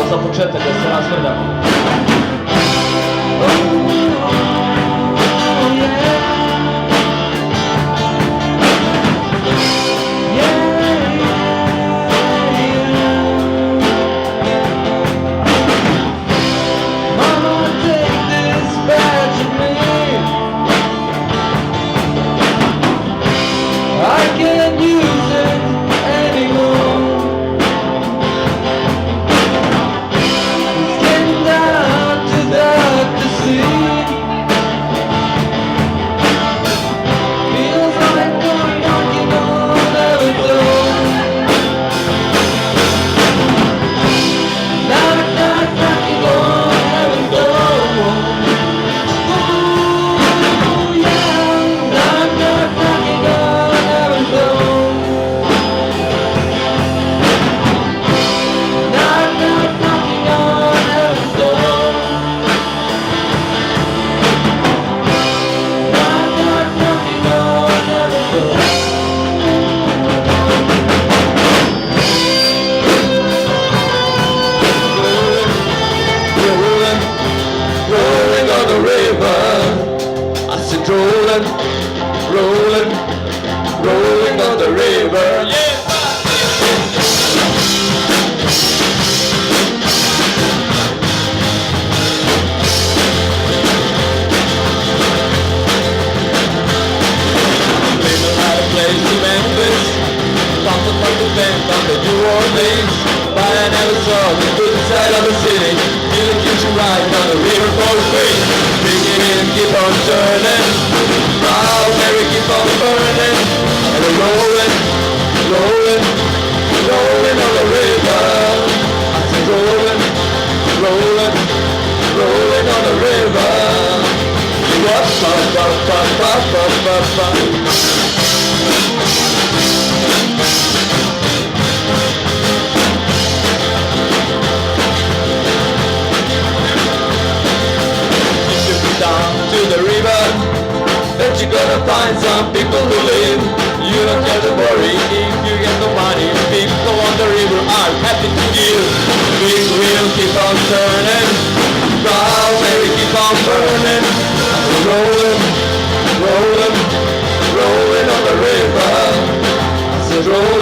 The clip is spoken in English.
za początek, jest coraz wyda. Rolling, rolling, rolling on the river. Yeah. Living at a place in Memphis, something like the band on the New Orleans. But I never saw the good side of the city. Feeling keeps you right on the river for free. Picking it and keep on turning. Mary keep on burning, and we're rolling, rolling, rolling on the river. I said rolling, rolling, rolling on the river. Up, up, up, up, up, up, up, up. You should be down to the river. You're gonna find some people who live. You don't have to worry if you get no money. People on the river are happy to give. Big wheel keep on turning. Proud Mary keep on burning. Rolling, rolling, rolling on the river. I said rolling.